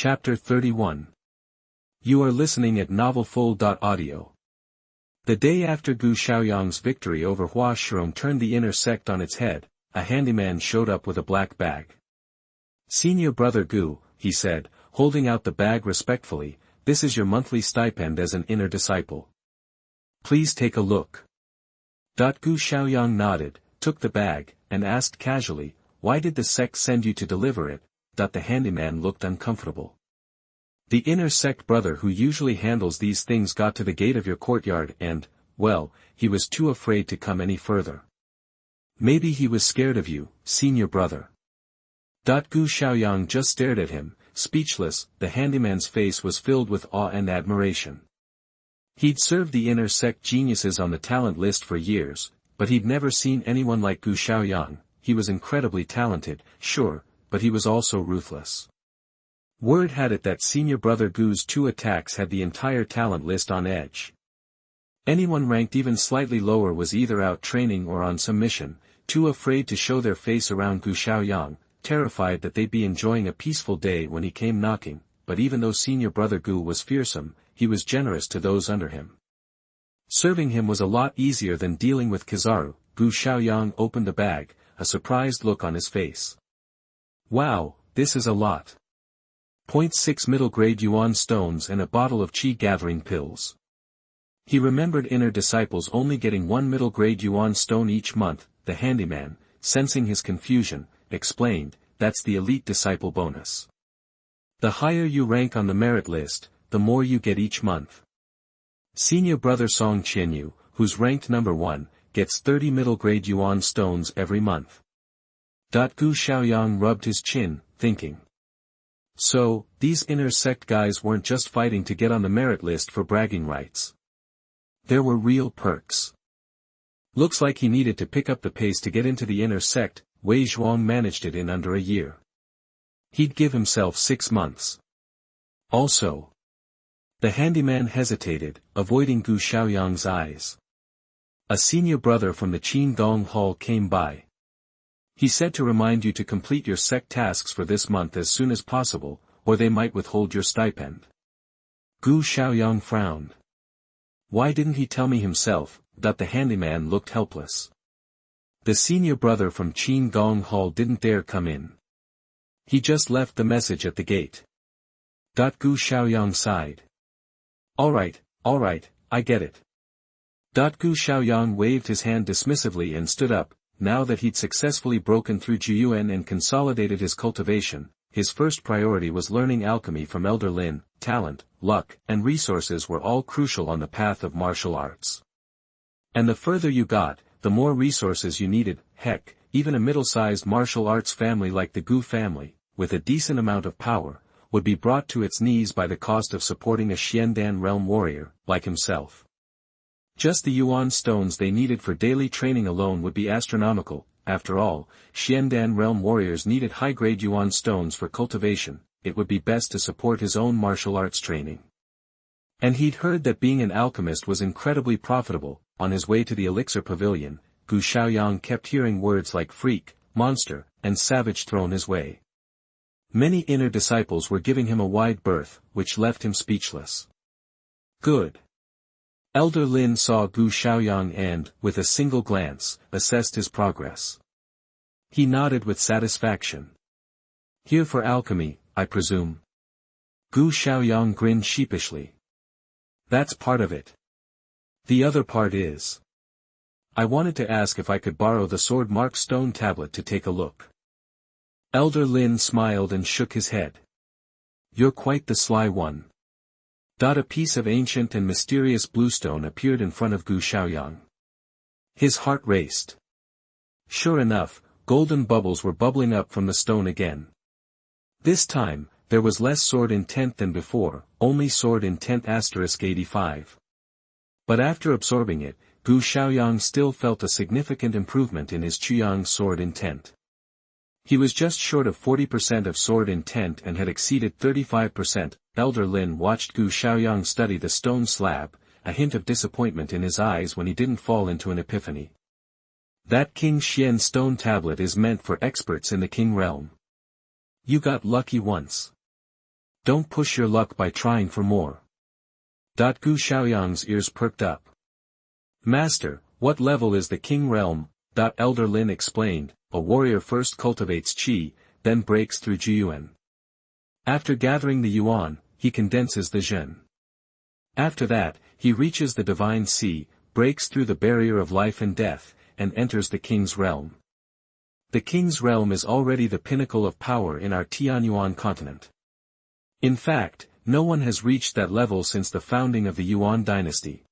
Chapter 31. You are listening at novelfull.audio. The day after Gu Shaoyang's victory over Hua Shirong turned the inner sect on its head, a handyman showed up with a black bag. "Senior brother Gu," he said, holding out the bag respectfully, "this is your monthly stipend as an inner disciple. Please take a look." Gu Shaoyang nodded, took the bag, and asked casually, "Why did the sect send you to deliver it?" The handyman looked uncomfortable. "The inner sect brother who usually handles these things got to the gate of your courtyard and, well, he was too afraid to come any further. Maybe he was scared of you, senior brother." Gu Shaoyang just stared at him, speechless. The handyman's face was filled with awe and admiration. He'd served the inner sect geniuses on the talent list for years, but he'd never seen anyone like Gu Shaoyang. He was incredibly talented, sure, but he was also ruthless. Word had it that senior brother Gu's 2 attacks had the entire talent list on edge. Anyone ranked even slightly lower was either out training or on some mission, too afraid to show their face around Gu Shaoyang, terrified that they'd be enjoying a peaceful day when he came knocking. But even though senior brother Gu was fearsome, he was generous to those under him. Serving him was a lot easier than dealing with Kizaru. Gu Shaoyang opened the bag, a surprised look on his face. "Wow, this is a lot. 0.6 middle-grade Yuan stones and a bottle of Qi gathering pills." He remembered inner disciples only getting 1 middle-grade Yuan stone each month. The handyman, sensing his confusion, explained, "That's the elite disciple bonus. The higher you rank on the merit list, the more you get each month. Senior brother Song Qianyu, who's ranked number 1, gets 30 middle-grade Yuan stones every month." Gu Shaoyang rubbed his chin, thinking. So, these inner sect guys weren't just fighting to get on the merit list for bragging rights. There were real perks. Looks like he needed to pick up the pace to get into the inner sect. Wei Zhuang managed it in under a year. He'd give himself 6 months. Also. The handyman hesitated, avoiding Gu Shaoyang's eyes. A senior brother from the Qingdong Hall came by. "He said to remind you to complete your sect tasks for this month as soon as possible, or they might withhold your stipend." Gu Shaoyang frowned. "Why didn't he tell me himself?" The handyman looked helpless. "The senior brother from Qingdong Hall didn't dare come in. He just left the message at the gate." Gu Shaoyang sighed. All right, I get it." Gu Shaoyang waved his hand dismissively and stood up. Now that he'd successfully broken through Juyuan and consolidated his cultivation, his first priority was learning alchemy from Elder Lin. Talent, luck, and resources were all crucial on the path of martial arts. And the further you got, the more resources you needed. Heck, even a middle-sized martial arts family like the Gu family, with a decent amount of power, would be brought to its knees by the cost of supporting a Xiandan realm warrior, like himself. Just the Yuan stones they needed for daily training alone would be astronomical. After all, Xiandan realm warriors needed high-grade Yuan stones for cultivation. It would be best to support his own martial arts training. And he'd heard that being an alchemist was incredibly profitable. On his way to the elixir pavilion, Gu Shaoyang kept hearing words like freak, monster, and savage thrown his way. Many inner disciples were giving him a wide berth, which left him speechless. Good. Elder Lin saw Gu Shaoyang and, with a single glance, assessed his progress. He nodded with satisfaction. "Here for alchemy, I presume?" Gu Shaoyang grinned sheepishly. "That's part of it. The other part is. I wanted to ask if I could borrow the sword mark stone tablet to take a look." Elder Lin smiled and shook his head. "You're quite the sly one." A piece of ancient and mysterious bluestone appeared in front of Gu Shaoyang. His heart raced. Sure enough, golden bubbles were bubbling up from the stone again. This time, there was less sword intent than before, only sword intent *85. But after absorbing it, Gu Shaoyang still felt a significant improvement in his Chuyang sword intent. He was just short of 40% of sword intent and had exceeded 35%. Elder Lin watched Gu Shaoyang study the stone slab, a hint of disappointment in his eyes when he didn't fall into an epiphany. "That King Xian stone tablet is meant for experts in the King realm. You got lucky once." Don't push your luck by trying for more. Gu Shaoyang's ears perked up. Master, what level is the King Realm? Elder Lin explained, a warrior first cultivates qi, then breaks through Jiyuan. After gathering the Yuan, he condenses the Zhen. After that, he reaches the divine sea, breaks through the barrier of life and death, and enters the King's Realm. The King's Realm is already the pinnacle of power in our Tianyuan continent. In fact, no one has reached that level since the founding of the Yuan dynasty.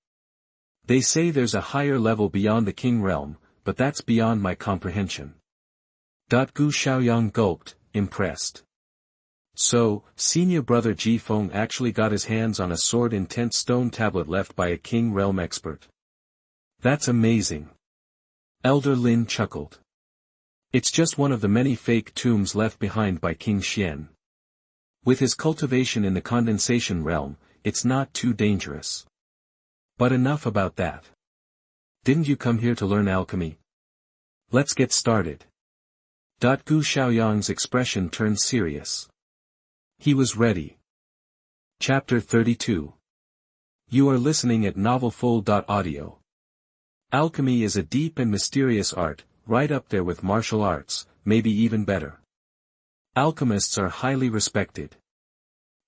They say there's a higher level beyond the King Realm, but that's beyond my comprehension. Gu Shaoyang gulped, impressed. So, senior brother Ji Feng actually got his hands on a sword-intense stone tablet left by a King Realm expert. That's amazing. Elder Lin chuckled. It's just one of the many fake tombs left behind by King Xian. With his cultivation in the condensation realm, it's not too dangerous. But enough about that. Didn't you come here to learn alchemy? Let's get started. Gu Shaoyang's expression turned serious. He was ready. Chapter 32. You are listening at novelfull.audio. Alchemy is a deep and mysterious art, right up there with martial arts, maybe even better. Alchemists are highly respected.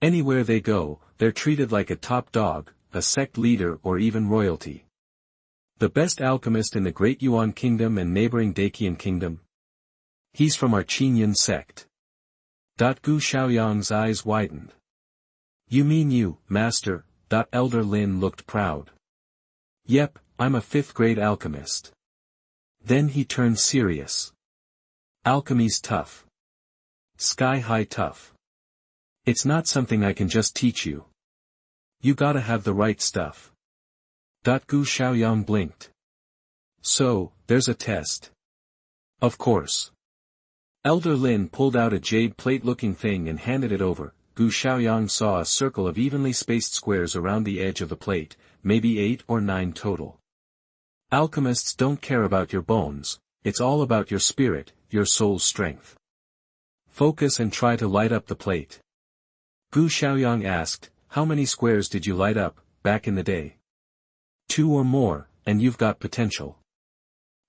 Anywhere they go, they're treated like a top dog, a sect leader or even royalty. The best alchemist in the Great Yuan Kingdom and neighboring Daqian Kingdom? He's from our Qinyan sect. Gu Shaoyang's eyes widened. You mean you, master? Elder Lin looked proud. Yep, I'm a 5th-grade alchemist. Then he turned serious. Alchemy's tough. Sky-high tough. It's not something I can just teach you. You gotta have the right stuff. Gu Shaoyang blinked. So, there's a test. Of course. Elder Lin pulled out a jade plate-looking thing and handed it over. Gu Shaoyang saw a circle of evenly spaced squares around the edge of the plate, maybe 8 or 9 total. Alchemists don't care about your bones, it's all about your spirit, your soul's strength. Focus and try to light up the plate. Gu Shaoyang asked, how many squares did you light up, back in the day? 2 or more, and you've got potential.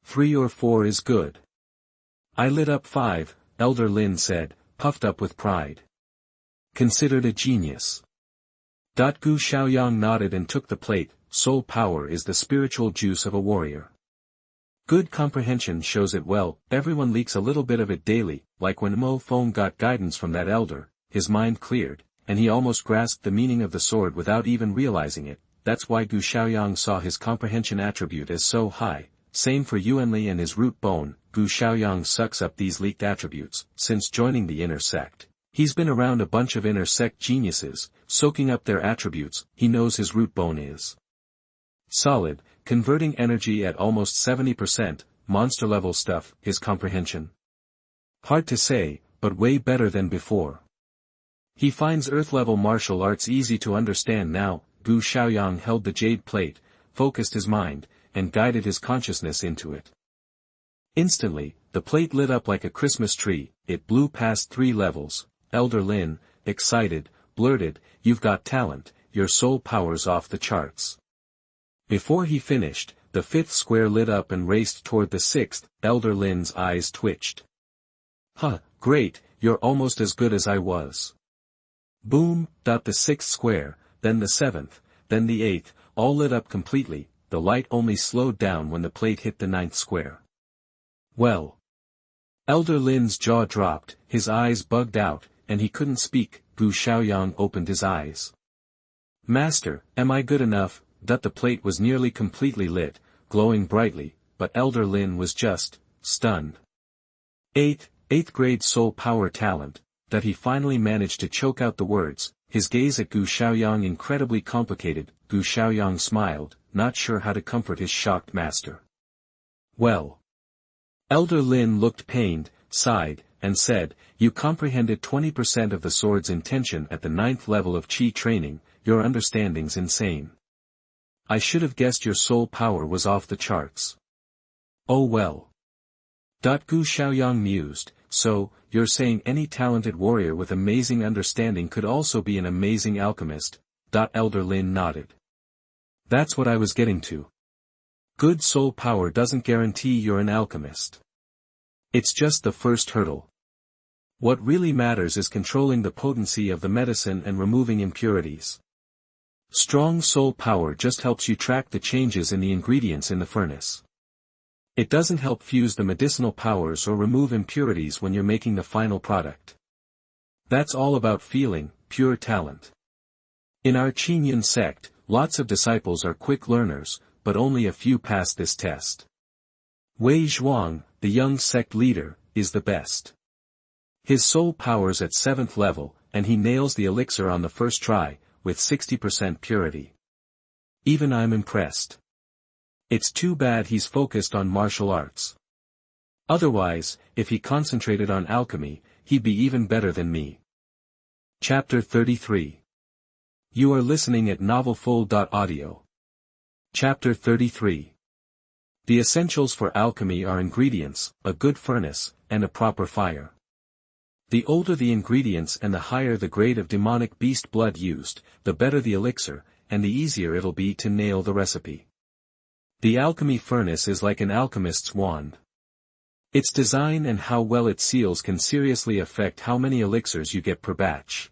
3 or 4 is good. I lit up 5, Elder Lin said, puffed up with pride. Considered a genius. Gu Shaoyang nodded and took the plate. Soul power is the spiritual juice of a warrior. Good comprehension shows it well. Everyone leaks a little bit of it daily, like when Mo Feng got guidance from that elder, his mind cleared, and he almost grasped the meaning of the sword without even realizing it. That's why Gu Shaoyang saw his comprehension attribute as so high. Same for Yuanli and his root bone. Gu Shaoyang sucks up these leaked attributes. Since joining the inner sect, he's been around a bunch of inner sect geniuses, soaking up their attributes. He knows his root bone is solid, converting energy at almost 70%, monster-level stuff. His comprehension? Hard to say, but way better than before. He finds Earth-level martial arts easy to understand now. Gu Shaoyang held the jade plate, focused his mind, and guided his consciousness into it. Instantly, the plate lit up like a Christmas tree. It blew past 3 levels. Elder Lin, excited, blurted, "You've got talent, your soul power's off the charts." Before he finished, the 5th square lit up and raced toward the 6th. Elder Lin's eyes twitched. Huh, great, you're almost as good as I was. Boom. The 6th square, then the 7th, then the 8th, all lit up completely. The light only slowed down when the plate hit the 9th square. Well. Elder Lin's jaw dropped, his eyes bugged out, and he couldn't speak. Gu Shaoyang opened his eyes. Master, am I good enough? The plate was nearly completely lit, glowing brightly, but Elder Lin was just stunned. 8th grade soul power talent, that he finally managed to choke out the words, his gaze at Gu Shaoyang incredibly complicated. Gu Shaoyang smiled, not sure how to comfort his shocked master. Well. Elder Lin looked pained, sighed, and said, you comprehended 20% of the sword's intention at the 9th level of Qi training. Your understanding's insane. I should have guessed your soul power was off the charts. Oh well. Gu Shaoyang mused, so, you're saying any talented warrior with amazing understanding could also be an amazing alchemist? Elder Lin nodded. That's what I was getting to. Good soul power doesn't guarantee you're an alchemist. It's just the first hurdle. What really matters is controlling the potency of the medicine and removing impurities. Strong soul power just helps you track the changes in the ingredients in the furnace. It doesn't help fuse the medicinal powers or remove impurities when you're making the final product. That's all about feeling, pure talent. In our Qingyun sect, lots of disciples are quick learners, but only a few pass this test. Wei Zhuang, the young sect leader, is the best. His soul power's at 7th level, and he nails the elixir on the first try, with 60% purity. Even I'm impressed. It's too bad he's focused on martial arts. Otherwise, if he concentrated on alchemy, he'd be even better than me. Chapter 33. You are listening at novelfull.audio. Chapter 33. The essentials for alchemy are ingredients, a good furnace, and a proper fire. The older the ingredients and the higher the grade of demonic beast blood used, the better the elixir, and the easier it'll be to nail the recipe. The alchemy furnace is like an alchemist's wand. Its design and how well it seals can seriously affect how many elixirs you get per batch.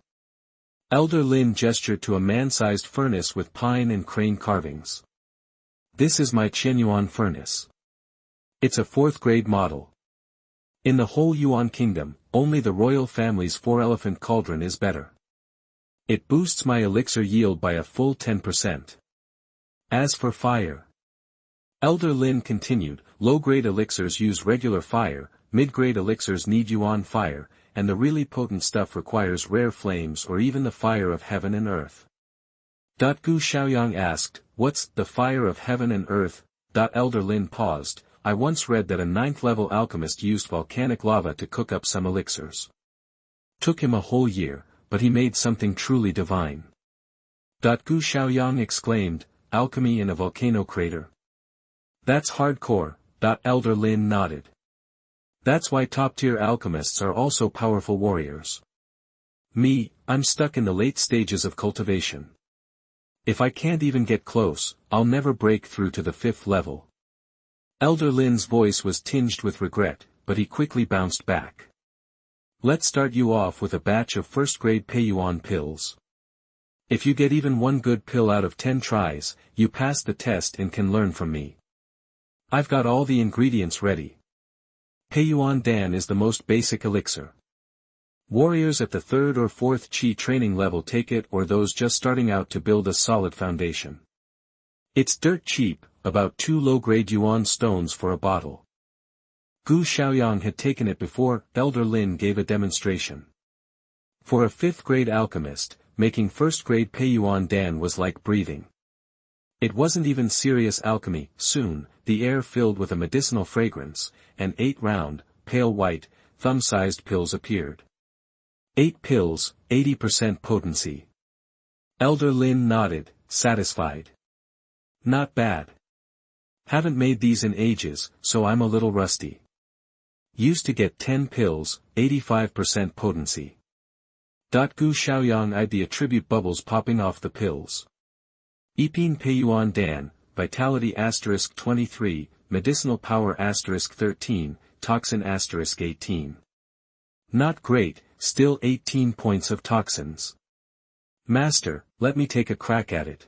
Elder Lin gestured to a man-sized furnace with pine and crane carvings. This is my Qianyuan furnace. It's a 4th grade model. In the whole Yuan kingdom, only the royal family's 4-elephant cauldron is better. It boosts my elixir yield by a full 10%. As for fire, Elder Lin continued, low-grade elixirs use regular fire, mid-grade elixirs need Yuan fire, and the really potent stuff requires rare flames or even the fire of heaven and earth. Gu Shaoyang asked, what's the fire of heaven and earth? Elder Lin paused. I once read that a 9th-level alchemist used volcanic lava to cook up some elixirs. Took him a whole year, but he made something truly divine. Gu Shaoyang exclaimed, alchemy in a volcano crater. That's hardcore. Elder Lin nodded. That's why top-tier alchemists are also powerful warriors. Me, I'm stuck in the late stages of cultivation. If I can't even get close, I'll never break through to the 5th level. Elder Lin's voice was tinged with regret, but he quickly bounced back. Let's start you off with a batch of 1st-grade Peiyuan pills. If you get even one good pill out of 10 tries, you pass the test and can learn from me. I've got all the ingredients ready. Peiyuan Dan is the most basic elixir. Warriors at the 3rd or 4th Qi training level take it, or those just starting out to build a solid foundation. It's dirt cheap, about 2 low-grade Yuan stones for a bottle. Gu Shaoyang had taken it before. Elder Lin gave a demonstration. For a 5th-grade alchemist, making 1st-grade Peiyuan Dan was like breathing. It wasn't even serious alchemy. Soon, the air filled with a medicinal fragrance, and 8 round, pale white, thumb-sized pills appeared. 8 pills, 80% potency. Elder Lin nodded, satisfied. Not bad. Haven't made these in ages, so I'm a little rusty. Used to get 10 pills, 85% potency. Gu Shaoyang eyed the attribute bubbles popping off the pills. Ipin Peiyuan Dan, Vitality *23, Medicinal Power *13, Toxin *18. Not great, still 18 points of toxins. Master, let me take a crack at it.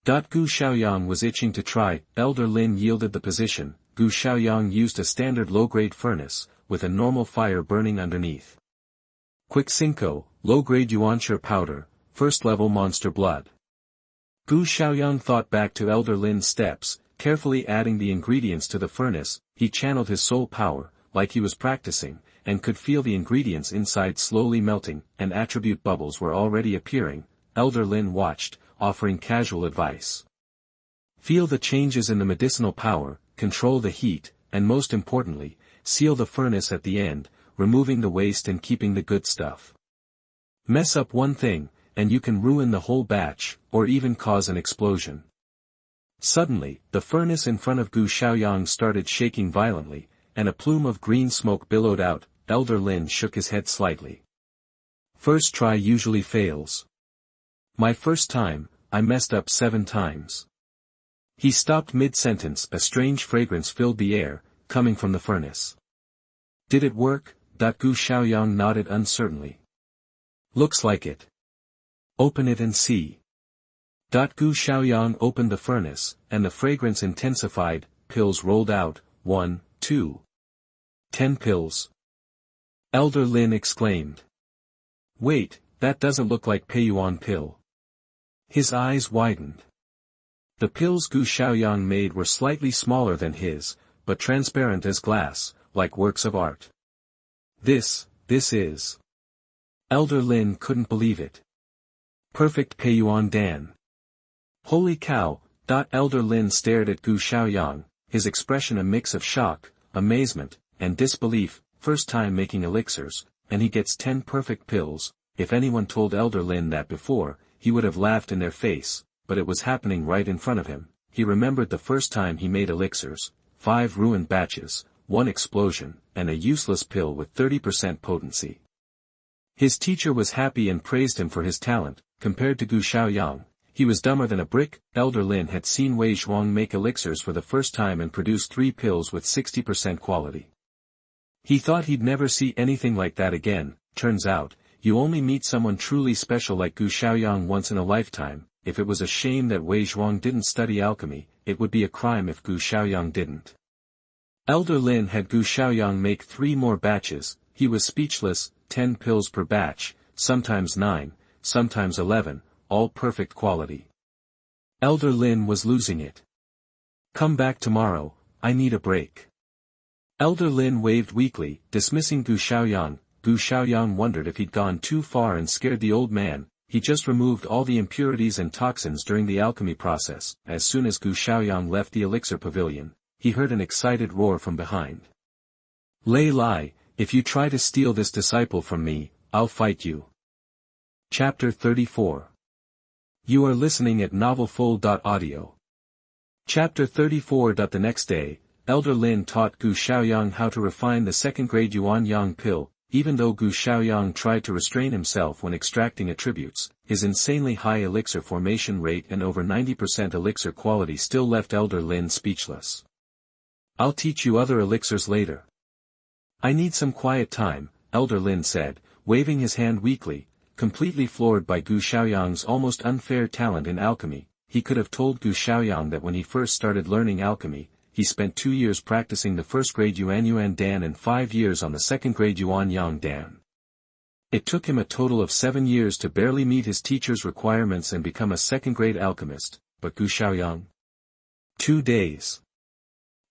Gu Shaoyang was itching to try. Elder Lin yielded the position. Gu Shaoyang used a standard low-grade furnace, with a normal fire burning underneath. Quick Cinco, low-grade Yuanshi powder, 1st-level monster blood. Gu Shaoyang thought back to Elder Lin's steps, carefully adding the ingredients to the furnace. He channeled his soul power, like he was practicing, and could feel the ingredients inside slowly melting, and attribute bubbles were already appearing. Elder Lin watched, offering casual advice. Feel the changes in the medicinal power, control the heat, and most importantly, seal the furnace at the end, removing the waste and keeping the good stuff. Mess up one thing, and you can ruin the whole batch, or even cause an explosion. Suddenly, the furnace in front of Gu Shaoyang started shaking violently, and a plume of green smoke billowed out. Elder Lin shook his head slightly. First try usually fails. My first time, I messed up 7 times. He stopped mid-sentence. A strange fragrance filled the air, coming from the furnace. Did it work? Gu Shaoyang nodded uncertainly. Looks like it. Open it and see. Gu Shaoyang opened the furnace, and the fragrance intensified. Pills rolled out, 1, 2. 10 pills. Elder Lin exclaimed. Wait, that doesn't look like Peiyuan pill. His eyes widened. The pills Gu Shaoyang made were slightly smaller than his, but transparent as glass, like works of art. This is. Elder Lin couldn't believe it. Perfect Peiyuan Dan. Holy cow! Elder Lin stared at Gu Shaoyang, his expression a mix of shock, amazement, and disbelief. First time making elixirs, and he gets 10 perfect pills. If anyone told Elder Lin that before, he would have laughed in their face, but it was happening right in front of him. He remembered the first time he made elixirs, 5 ruined batches, 1 explosion, and a useless pill with 30% potency. His teacher was happy and praised him for his talent. Compared to Gu Shaoyang, he was dumber than a brick. Elder Lin had seen Wei Zhuang make elixirs for the first time and produce 3 pills with 60% quality. He thought he'd never see anything like that again. Turns out, you only meet someone truly special like Gu Shaoyang once in a lifetime. If it was a shame that Wei Zhuang didn't study alchemy, it would be a crime if Gu Shaoyang didn't. Elder Lin had Gu Shaoyang make 3 more batches. He was speechless. 10 pills per batch, sometimes 9, sometimes 11, all perfect quality. Elder Lin was losing it. Come back tomorrow, I need a break. Elder Lin waved weakly, dismissing Gu Shaoyang. Gu Shaoyang wondered if he'd gone too far and scared the old man. He just removed all the impurities and toxins during the alchemy process. As soon as Gu Shaoyang left the elixir pavilion, he heard an excited roar from behind. Lei Lai, if you try to steal this disciple from me, I'll fight you. Chapter 34. You are listening at novelfull.audio. Chapter 34. The next day, Elder Lin taught Gu Shaoyang how to refine the second-grade Yuan Yang pill. Even though Gu Shaoyang tried to restrain himself when extracting attributes, his insanely high elixir formation rate and over 90% elixir quality still left Elder Lin speechless. I'll teach you other elixirs later. I need some quiet time, Elder Lin said, waving his hand weakly. Completely floored by Gu Shaoyang's almost unfair talent in alchemy, he could have told Gu Shaoyang that when he first started learning alchemy, he spent 2 years practicing the first-grade Yuan Dan and 5 years on the second-grade Yuan Yang Dan. It took him a total of 7 years to barely meet his teacher's requirements and become a second-grade alchemist, but Gu Shaoyang? 2 days.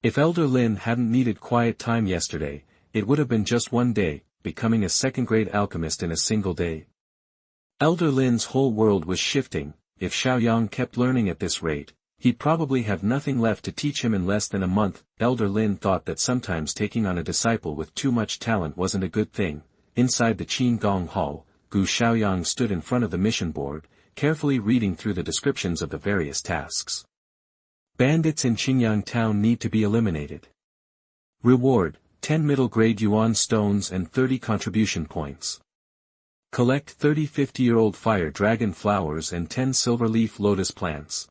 If Elder Lin hadn't needed quiet time yesterday, it would have been just 1 day, becoming a second-grade alchemist in a single day. Elder Lin's whole world was shifting. If Shaoyang kept learning at this rate, he'd probably have nothing left to teach him in less than a month. Elder Lin thought that sometimes taking on a disciple with too much talent wasn't a good thing. Inside the Qin Gong Hall, Gu Shaoyang stood in front of the mission board, carefully reading through the descriptions of the various tasks. Bandits in Qingyang town need to be eliminated. Reward: 10 middle-grade Yuan stones and 30 contribution points. Collect 30 50-year-old fire dragon flowers and 10 silver-leaf lotus plants.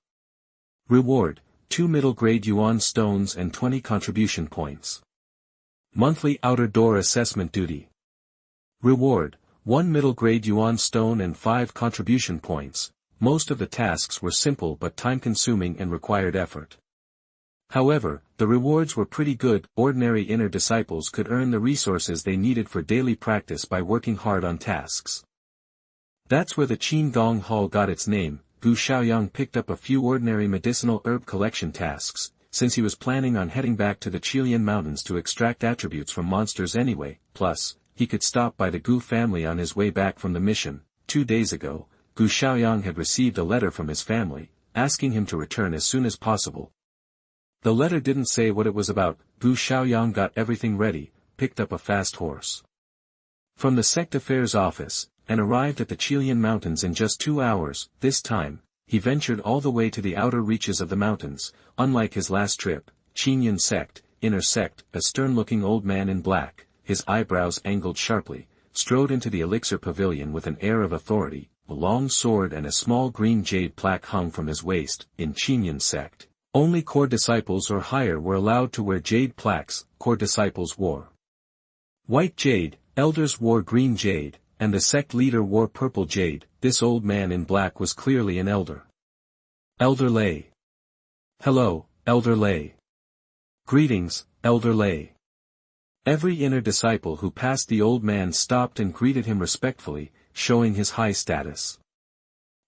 Reward: 2 middle-grade Yuan stones and 20 contribution points. Monthly outer door assessment duty. Reward: 1 middle-grade Yuan stone and 5 contribution points. Most of the tasks were simple but time-consuming and required effort. However, the rewards were pretty good. Ordinary inner disciples could earn the resources they needed for daily practice by working hard on tasks. That's where the Qin Gong Hall got its name. Gu Shaoyang picked up a few ordinary medicinal herb collection tasks, since he was planning on heading back to the Qilian Mountains to extract attributes from monsters anyway. Plus, he could stop by the Gu family on his way back from the mission. 2 days ago, Gu Shaoyang had received a letter from his family, asking him to return as soon as possible. The letter didn't say what it was about. Gu Shaoyang got everything ready, picked up a fast horse from the sect affairs office, and arrived at the Qilian Mountains in just 2 hours. This time, he ventured all the way to the outer reaches of the mountains. Unlike his last trip, Qinyan sect, inner sect, a stern-looking old man in black, his eyebrows angled sharply, strode into the elixir pavilion with an air of authority. A long sword and a small green jade plaque hung from his waist. In Qinyan sect, only core disciples or higher were allowed to wear jade plaques. Core disciples wore white jade, elders wore green jade, and the sect leader wore purple jade. This old man in black was clearly an elder. Elder Lei. Hello, Elder Lei. Greetings, Elder Lei. Every inner disciple who passed the old man stopped and greeted him respectfully, showing his high status.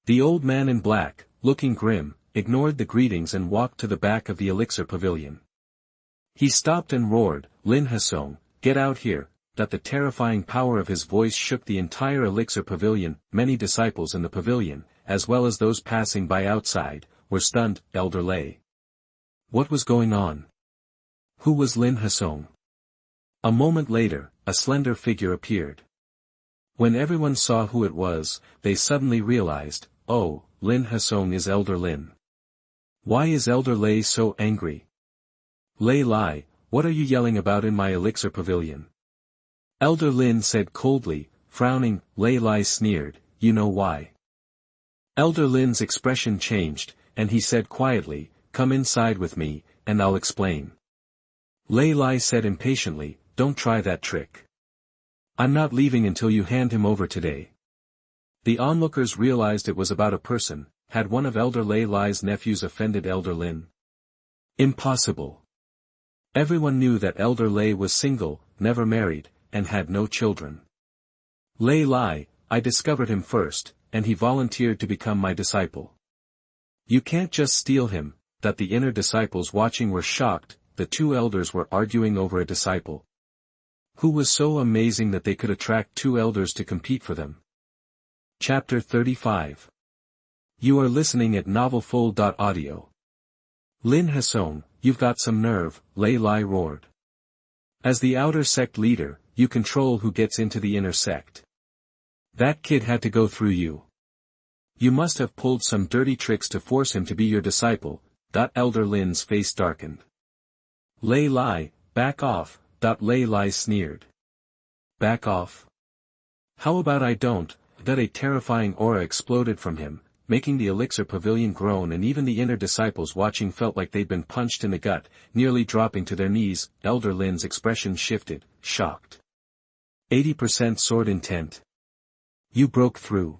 The old man in black, looking grim, ignored the greetings and walked to the back of the elixir pavilion. He stopped and roared, "Lin Hasong, get out here!" That the terrifying power of his voice shook the entire elixir pavilion. Many disciples in the pavilion, as well as those passing by outside, were stunned. Elder Lei. What was going on? Who was Lin Hasong? A moment later, a slender figure appeared. When everyone saw who it was, they suddenly realized, oh, Lin Hasong is Elder Lin. Why is Elder Lei so angry? Lei Lai, what are you yelling about in my elixir pavilion? Elder Lin said coldly, frowning. Lei Lai sneered, you know why? Elder Lin's expression changed, and he said quietly, come inside with me, and I'll explain. Lei Lai said impatiently, don't try that trick. I'm not leaving until you hand him over today. The onlookers realized it was about a person. Had one of Elder Lei Lai's nephews offended Elder Lin? Impossible. Everyone knew that Elder Lei was single, never married, and had no children. Lei Lai, I discovered him first, and he volunteered to become my disciple. You can't just steal him. That the inner disciples watching were shocked. The two elders were arguing over a disciple. Who was so amazing that they could attract two elders to compete for them? Chapter 35. You are listening at novelfull.audio. Lin Hasong, you've got some nerve, Lei Lai roared. As the outer sect leader, you control who gets into the inner sect. That kid had to go through you. You must have pulled some dirty tricks to force him to be your disciple. Elder Lin's face darkened. Lei Lai, back off. Lei Lai sneered. Back off? How about I don't? A terrifying aura exploded from him, making the elixir pavilion groan, and even the inner disciples watching felt like they'd been punched in the gut, nearly dropping to their knees. Elder Lin's expression shifted, shocked. 80% sword intent. You broke through.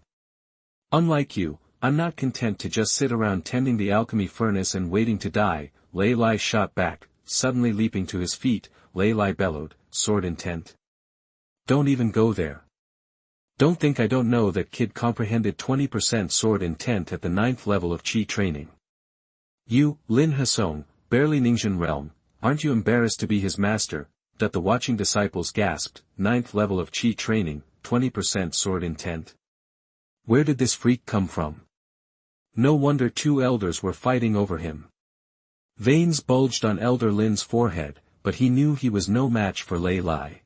Unlike you, I'm not content to just sit around tending the alchemy furnace and waiting to die. Lei Lai shot back, suddenly leaping to his feet. Lei Lai bellowed, sword intent. Don't even go there. Don't think I don't know that kid comprehended 20% sword intent at the 9th level of Qi training. You, Lin Hasong, barely Ningxuan realm, aren't you embarrassed to be his master? The watching disciples gasped, 9th level of Qi training, 20% sword intent. Where did this freak come from? No wonder two elders were fighting over him. Veins bulged on Elder Lin's forehead, but he knew he was no match for Lei Lai.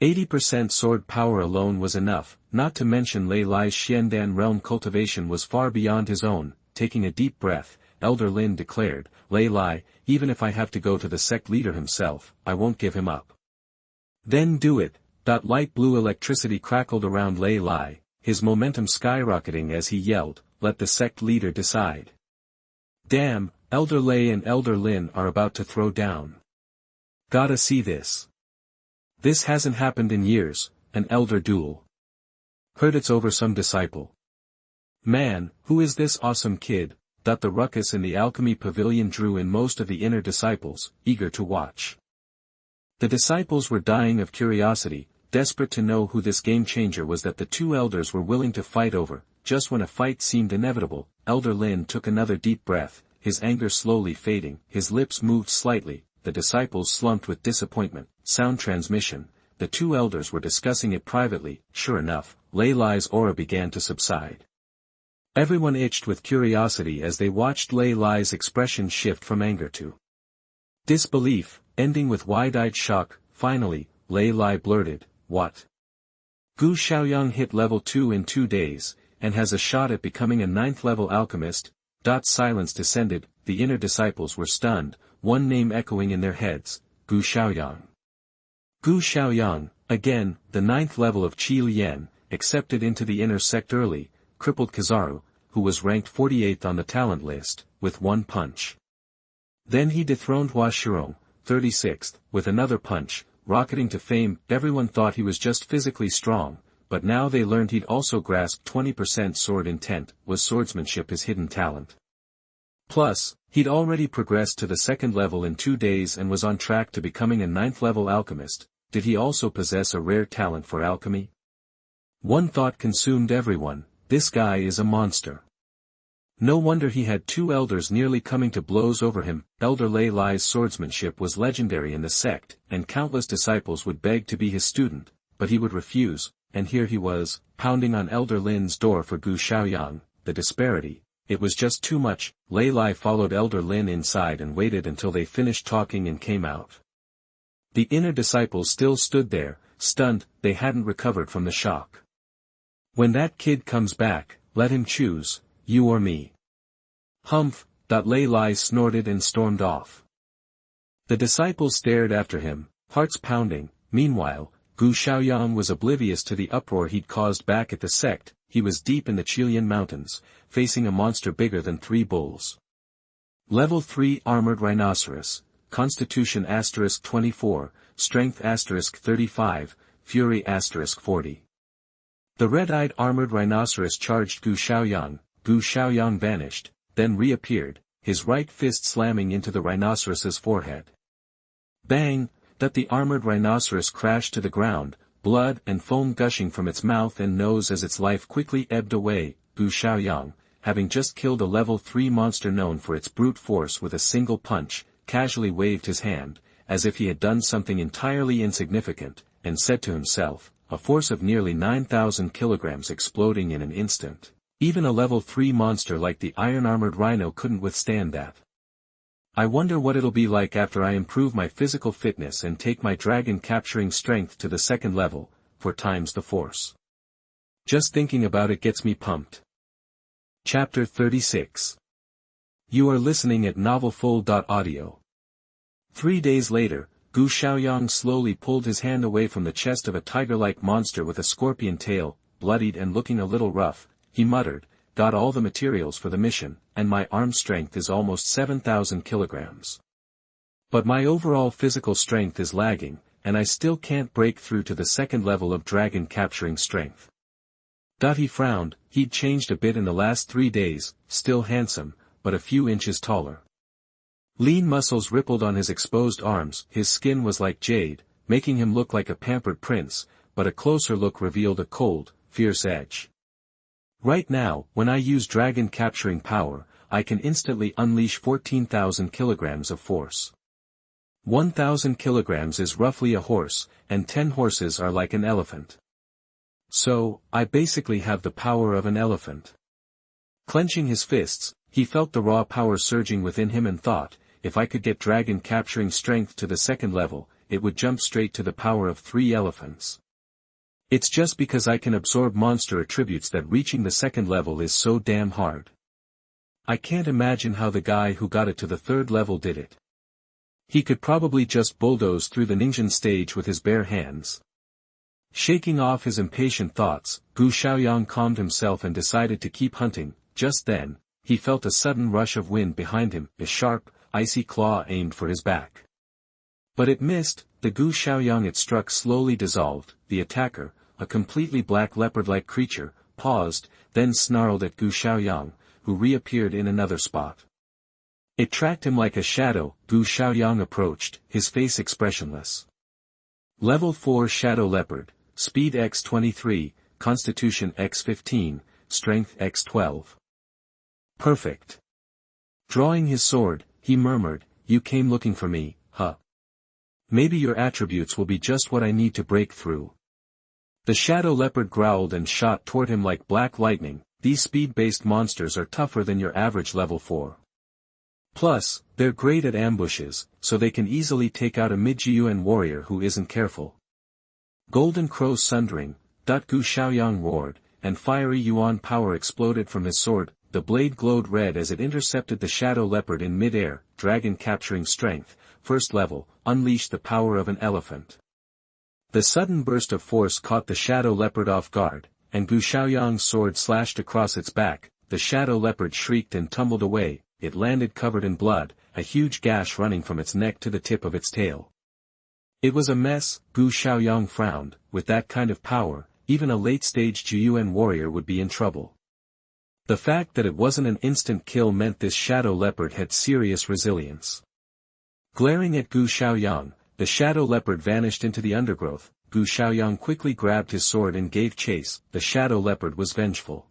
80% sword power alone was enough, not to mention Lei Lai's Xiandan realm cultivation was far beyond his own. Taking a deep breath, Elder Lin declared, Lei Lai, even if I have to go to the sect leader himself, I won't give him up. Then do it. Light blue electricity crackled around Lei Lai, his momentum skyrocketing as he yelled, let the sect leader decide. Damn, Elder Lei and Elder Lin are about to throw down. Gotta see this. This hasn't happened in years, an elder duel. Heard it's over some disciple. Man, who is this awesome kid? The ruckus in the alchemy pavilion drew in most of the inner disciples, eager to watch. The disciples were dying of curiosity, desperate to know who this game changer was that the two elders were willing to fight over. Just when a fight seemed inevitable, Elder Lin took another deep breath, his anger slowly fading, his lips moved slightly. The disciples slumped with disappointment. Sound transmission. The two elders were discussing it privately. Sure enough, Lei Lai's aura began to subside. Everyone itched with curiosity as they watched Lei Lai's expression shift from anger to disbelief, ending with wide-eyed shock. Finally, Lei Lai blurted, what? Gu Shaoyang hit level 2 in 2 days, and has a shot at becoming a 9th level alchemist. Silence descended, the inner disciples were stunned, one name echoing in their heads, Gu Shaoyang. Gu Shaoyang, again, the 9th level of Qi Lian, accepted into the inner sect early, crippled Kizaru, who was ranked 48th on the talent list, with one punch. Then he dethroned Hua Shirong, 36th, with another punch, rocketing to fame. Everyone thought he was just physically strong, but now they learned he'd also grasped 20% sword intent. Was swordsmanship his hidden talent? Plus, he'd already progressed to the 2nd level in 2 days and was on track to becoming a 9th level alchemist. Did he also possess a rare talent for alchemy? One thought consumed everyone: this guy is a monster. No wonder he had 2 elders nearly coming to blows over him. Elder Lei Lai's swordsmanship was legendary in the sect, and countless disciples would beg to be his student, but he would refuse, and here he was, pounding on Elder Lin's door for Gu Shaoyang. The disparity, it was just too much. Lei Lai followed Elder Lin inside and waited until they finished talking and came out. The inner disciples still stood there, stunned. They hadn't recovered from the shock. When that kid comes back, let him choose, you or me. Humph. Lei Lai snorted and stormed off. The disciples stared after him, hearts pounding. Meanwhile, Gu Shaoyang was oblivious to the uproar he'd caused back at the sect. He was deep in the Qilian mountains, facing a monster bigger than 3 bulls. Level 3 Armored Rhinoceros, Constitution *24, Strength *35, Fury *40. The red-eyed armored rhinoceros charged Gu Shaoyang. Gu Shaoyang vanished, then reappeared, his right fist slamming into the rhinoceros's forehead. Bang! The armored rhinoceros crashed to the ground, blood and foam gushing from its mouth and nose as its life quickly ebbed away. Gu Shaoyang, having just killed a level 3 monster known for its brute force with a single punch, casually waved his hand, as if he had done something entirely insignificant, and said to himself, a force of nearly 9,000 kilograms exploding in an instant. Even a level 3 monster like the iron-armored rhino couldn't withstand that. I wonder what it'll be like after I improve my physical fitness and take my dragon capturing strength to the 2nd level, 4 times the force. Just thinking about it gets me pumped. Chapter 36. You are listening at novelfull.audio. 3 days later, Gu Shaoyang slowly pulled his hand away from the chest of a tiger-like monster with a scorpion tail, bloodied and looking a little rough. He muttered, got all the materials for the mission, and my arm strength is almost 7,000 kilograms. But my overall physical strength is lagging, and I still can't break through to the 2nd level of dragon capturing strength. He frowned. He'd changed a bit in the last 3 days, still handsome, but a few inches taller. Lean muscles rippled on his exposed arms. His skin was like jade, making him look like a pampered prince, but a closer look revealed a cold, fierce edge. Right now, when I use dragon capturing power, I can instantly unleash 14,000 kilograms of force. 1,000 kilograms is roughly a horse, and 10 horses are like an elephant. So, I basically have the power of an elephant. Clenching his fists, he felt the raw power surging within him and thought, if I could get dragon capturing strength to the 2nd level, it would jump straight to the power of 3 elephants. It's just because I can absorb monster attributes that reaching the 2nd level is so damn hard. I can't imagine how the guy who got it to the 3rd level did it. He could probably just bulldoze through the ninja stage with his bare hands. Shaking off his impatient thoughts, Gu Shaoyang calmed himself and decided to keep hunting. Just then, he felt a sudden rush of wind behind him. A sharp, icy claw aimed for his back. But it missed. The Gu Shaoyang it struck slowly dissolved. The attacker, a completely black leopard-like creature, paused, then snarled at Gu Shaoyang, who reappeared in another spot. It tracked him like a shadow. Gu Shaoyang approached, his face expressionless. Level 4 Shadow Leopard, Speed x23, Constitution x15, Strength x12. Perfect. Drawing his sword, he murmured, you came looking for me, huh? Maybe your attributes will be just what I need to break through. The shadow leopard growled and shot toward him like black lightning. These speed-based monsters are tougher than your average level 4. Plus, they're great at ambushes, so they can easily take out a mid-Yuan warrior who isn't careful. Golden crows sundering, Gu Shaoyang roared, and fiery Yuan power exploded from his sword. The blade glowed red as it intercepted the shadow leopard in mid-air. Dragon capturing strength, 1st level, unleashed the power of an elephant. The sudden burst of force caught the shadow leopard off guard, and Gu Shaoyang's sword slashed across its back. The shadow leopard shrieked and tumbled away. It landed covered in blood, a huge gash running from its neck to the tip of its tail. It was a mess. Gu Shaoyang frowned. With that kind of power, even a late-stage Juyuan warrior would be in trouble. The fact that it wasn't an instant kill meant this shadow leopard had serious resilience. Glaring at Gu Shaoyang, the shadow leopard vanished into the undergrowth. Gu Shaoyang quickly grabbed his sword and gave chase. The shadow leopard was vengeful.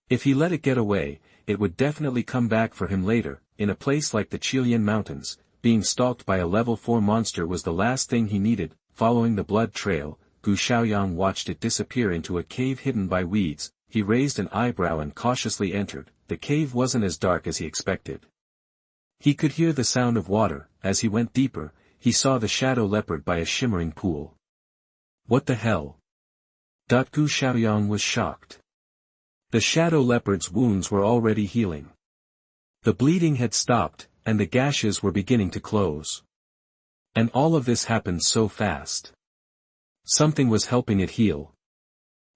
If he let it get away, it would definitely come back for him later. In a place like the Qilian Mountains, being stalked by a level 4 monster was the last thing he needed. Following the blood trail, Gu Shaoyang watched it disappear into a cave hidden by weeds. He raised an eyebrow and cautiously entered. The cave wasn't as dark as he expected. He could hear the sound of water. As he went deeper, he saw the shadow leopard by a shimmering pool. What the hell? Gu Shaoyang was shocked. The shadow leopard's wounds were already healing. The bleeding had stopped, and the gashes were beginning to close. And all of this happened so fast. Something was helping it heal.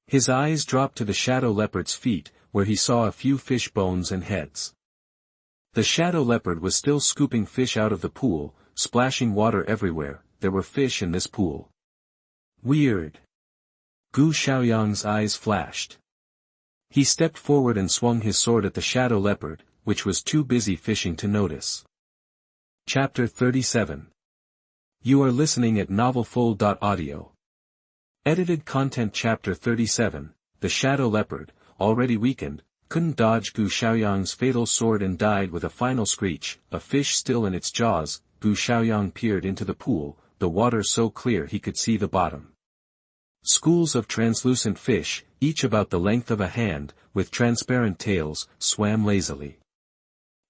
His eyes dropped to the shadow leopard's feet, where he saw a few fish bones and heads. The shadow leopard was still scooping fish out of the pool, splashing water everywhere. There were fish in this pool. Weird. Gu Shaoyang's eyes flashed. He stepped forward and swung his sword at the shadow leopard, which was too busy fishing to notice. Chapter 37. You are listening at novelfull.audio. Edited content. Chapter 37. The shadow leopard, already weakened, couldn't dodge Gu Shaoyang's fatal sword and died with a final screech. A fish still in its jaws. Gu Shaoyang peered into the pool, the water so clear he could see the bottom. Schools of translucent fish, each about the length of a hand, with transparent tails, swam lazily.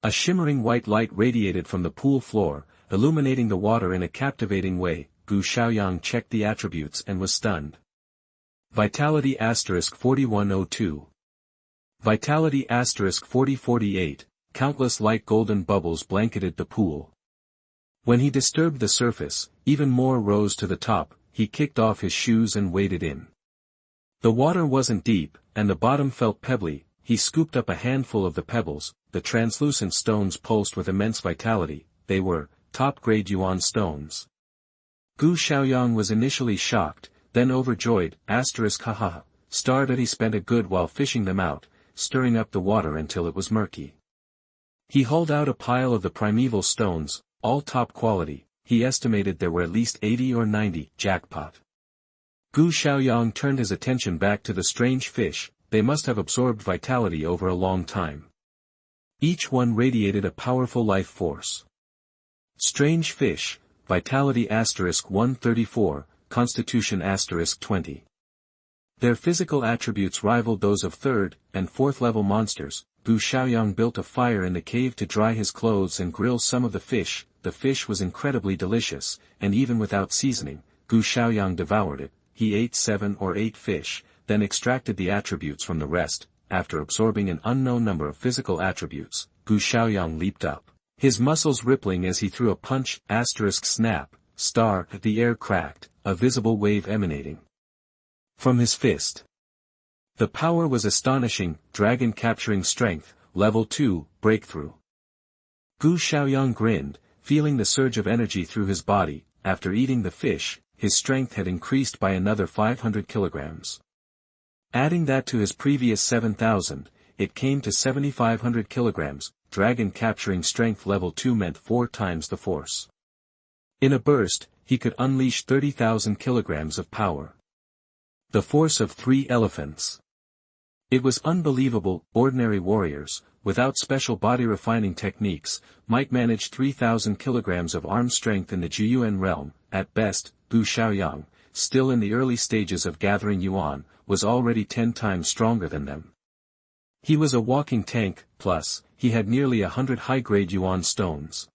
A shimmering white light radiated from the pool floor, illuminating the water in a captivating way. Gu Shaoyang checked the attributes and was stunned. Vitality *4102. Vitality *4048, countless light golden bubbles blanketed the pool. When he disturbed the surface, even more rose to the top. He kicked off his shoes and waded in. The water wasn't deep, and the bottom felt pebbly. He scooped up a handful of the pebbles. The translucent stones pulsed with immense vitality. They were top-grade Yuan stones. Gu Shaoyang was initially shocked, then overjoyed. Haha. Starred. He spent a good while fishing them out, stirring up the water until it was murky. He hauled out a pile of the primeval stones, all top quality. He estimated there were at least 80 or 90. Jackpot. Gu Shaoyang turned his attention back to the strange fish. They must have absorbed vitality over a long time. Each one radiated a powerful life force. Strange fish, vitality *134, constitution *20. Their physical attributes rivaled those of 3rd and 4th level monsters. Gu Shaoyang built a fire in the cave to dry his clothes and grill some of the fish. The fish was incredibly delicious, and even without seasoning, Gu Shaoyang devoured it. He ate 7 or 8 fish, then extracted the attributes from the rest. After absorbing an unknown number of physical attributes, Gu Shaoyang leaped up, his muscles rippling as he threw a punch. Snap, star. The air cracked, a visible wave emanating from his fist. The power was astonishing. Dragon capturing strength, level 2, breakthrough. Gu Shaoyang grinned, feeling the surge of energy through his body. After eating the fish, his strength had increased by another 500 kilograms. Adding that to his previous 7,000, it came to 7,500 kilograms. Dragon capturing strength level 2 meant 4 times the force. In a burst, he could unleash 30,000 kilograms of power. The force of 3 elephants. It was unbelievable. Ordinary warriors, without special body refining techniques, might manage 3,000 kilograms of arm strength in the Juyuan realm. At best, Gu Shaoyang, still in the early stages of gathering yuan, was already 10 times stronger than them. He was a walking tank, plus, he had nearly 100 high-grade yuan stones.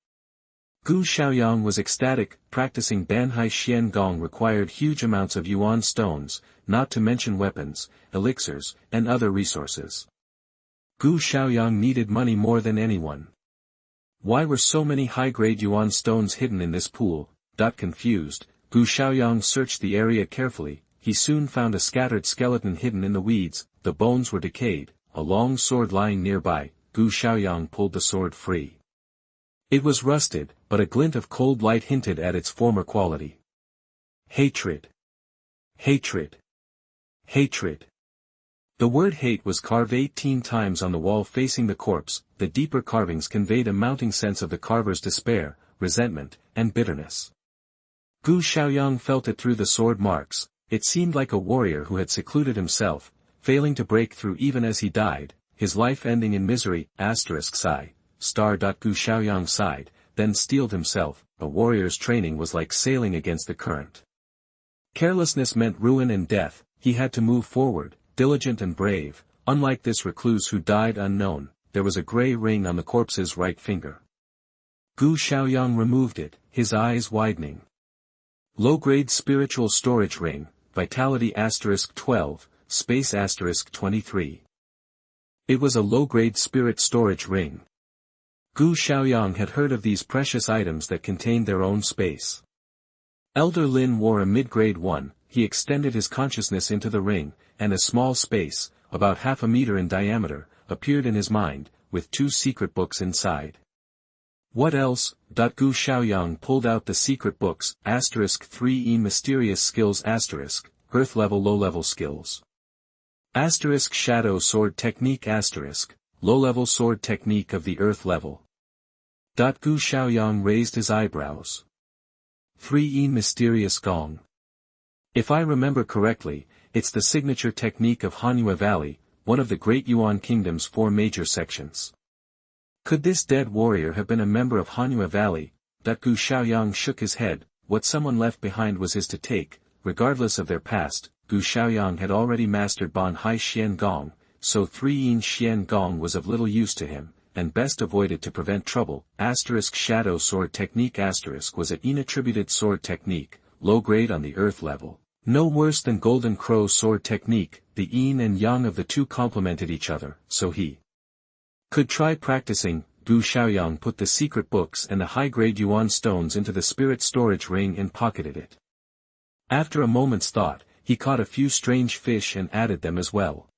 Gu Shaoyang was ecstatic. Practicing Banhai Xian Gong required huge amounts of yuan stones, not to mention weapons, elixirs, and other resources. Gu Shaoyang needed money more than anyone. Why were so many high-grade yuan stones hidden in this pool? Confused, Gu Gu Shaoyang searched the area carefully. He soon found a scattered skeleton hidden in the weeds. The bones were decayed, a long sword lying nearby. Gu Shaoyang pulled the sword free. It was rusted, but a glint of cold light hinted at its former quality. Hatred. Hatred. Hatred. The word hate was carved 18 times on the wall facing the corpse. The deeper carvings conveyed a mounting sense of the carver's despair, resentment, and bitterness. Gu Shaoyang felt it through the sword marks. It seemed like a warrior who had secluded himself, failing to break through even as he died, his life ending in misery. Sigh. Gu Shaoyang sighed, then steeled himself. A warrior's training was like sailing against the current. Carelessness meant ruin and death. He had to move forward, diligent and brave. Unlike this recluse who died unknown, there was a gray ring on the corpse's right finger. Gu Shaoyang removed it, his eyes widening. Low-grade spiritual storage ring, vitality *12, space *23. It was a low-grade spirit storage ring. Gu Shaoyang had heard of these precious items that contained their own space. Elder Lin wore a mid-grade one. He extended his consciousness into the ring, and a small space, about half a meter in diameter, appeared in his mind, with 2 secret books inside. What else? Gu Shaoyang pulled out the secret books, *3e Mysterious Skills Earth Level Low Level Skills. Shadow Sword Technique Low Level Sword Technique of the Earth Level. Gu Shaoyang raised his eyebrows. 3e Mysterious Gong. If I remember correctly, it's the signature technique of Hanyu Valley, one of the great Yuan Kingdom's 4 major sections. Could this dead warrior have been a member of Hanyu Valley? Gu Shaoyang shook his head. What someone left behind was his to take, regardless of their past. Gu Shaoyang had already mastered Ban Hai Xian Gong, so 3e Xian Gong was of little use to him, and best avoided to prevent trouble. Shadow Sword Technique was an attributed sword technique, low grade on the earth level. No worse than Golden Crow Sword Technique. The yin and yang of the two complemented each other, so he could try practicing. Gu Shaoyang put the secret books and the high-grade Yuan stones into the spirit storage ring and pocketed it. After a moment's thought, he caught a few strange fish and added them as well.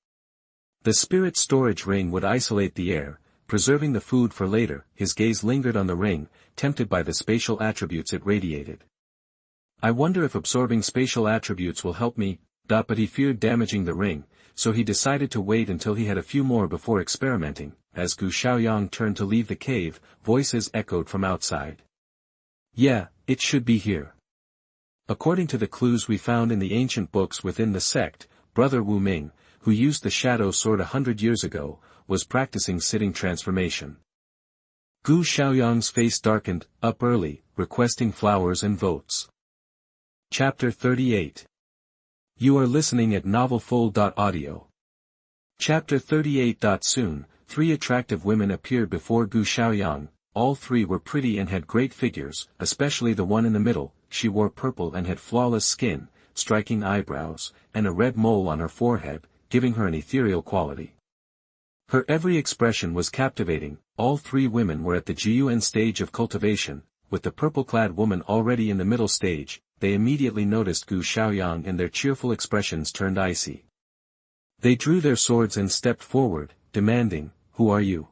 The spirit storage ring would isolate the air, preserving the food for later. His gaze lingered on the ring, tempted by the spatial attributes it radiated. I wonder if absorbing spatial attributes will help me, but he feared damaging the ring, so he decided to wait until he had a few more before experimenting. As Gu Shaoyang turned to leave the cave, voices echoed from outside. Yeah, it should be here. According to the clues we found in the ancient books within the sect, Brother Wu Ming, who used the shadow sword 100 years ago, was practicing sitting transformation. Gu Shaoyang's face darkened. Up early, requesting flowers and votes. Chapter 38. You are listening at novelfull.audio. Chapter 38. Soon, 3 attractive women appeared before Gu Shaoyang. All 3 were pretty and had great figures, especially the one in the middle. She wore purple and had flawless skin, striking eyebrows, and a red mole on her forehead, giving her an ethereal quality. Her every expression was captivating. All 3 women were at the Jiuan stage of cultivation, with the purple-clad woman already in the middle stage. They immediately noticed Gu Shaoyang and their cheerful expressions turned icy. They drew their swords and stepped forward, demanding, "Who are you?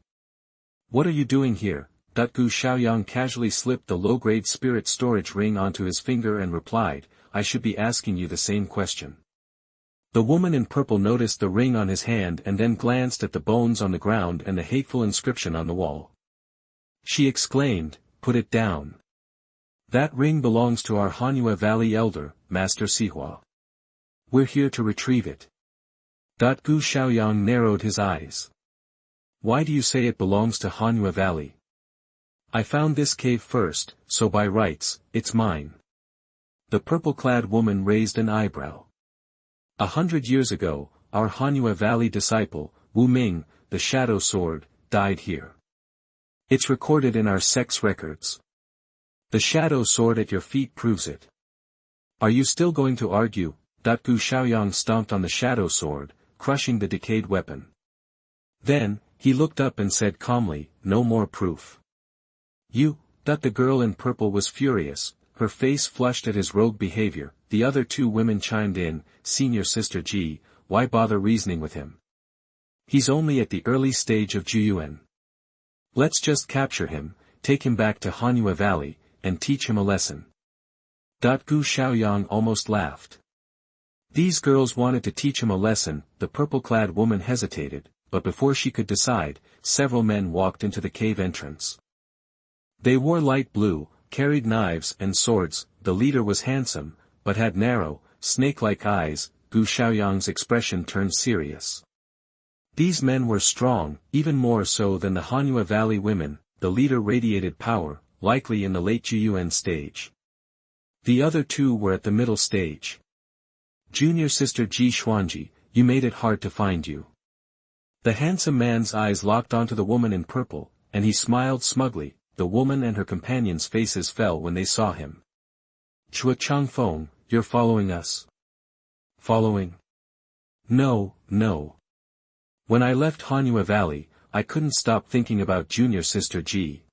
What are you doing here?" Gu Shaoyang casually slipped the low-grade spirit storage ring onto his finger and replied, "I should be asking you the same question." The woman in purple noticed the ring on his hand and then glanced at the bones on the ground and the hateful inscription on the wall. She exclaimed, "Put it down. That ring belongs to our Hanyu Valley elder, Master Sihua. We're here to retrieve it." Gu Shaoyang narrowed his eyes. "Why do you say it belongs to Hanyu Valley? I found this cave first, so by rights, it's mine." The purple-clad woman raised an eyebrow. 100 years ago, our Hanyu Valley disciple, Wu Ming, the Shadow Sword, died here. It's recorded in our sect's records. The shadow sword at your feet proves it. Are you still going to argue? Gu Shaoyang stomped on the shadow sword, crushing the decayed weapon. Then, he looked up and said calmly, "No more proof." You. The girl in purple was furious. her face flushed at his rogue behavior. The other two women chimed in, "Senior Sister Ji, why bother reasoning with him? He's only at the early stage of Juyuan. Let's just capture him, take him back to Hanyue Valley, and teach him a lesson." Gu Shaoyang almost laughed. These girls wanted to teach him a lesson. The purple-clad woman hesitated, but before she could decide, several men walked into the cave entrance. They wore light blue, carried knives and swords. The leader was handsome, but had narrow, snake-like eyes. Gu Shaoyang's expression turned serious. These men were strong, even more so than the Hanyue Valley women. The leader radiated power, likely in the late Juyuan stage. The other two were at the middle stage. "Junior Sister Ji Xuanji, you made it hard to find you." The handsome man's eyes locked onto the woman in purple, and he smiled smugly. The woman and her companions' faces fell when they saw him. "Chua Changfeng, you're following us?" "Following? No. When I left Hanyue Valley, I couldn't stop thinking about Junior Sister Ji.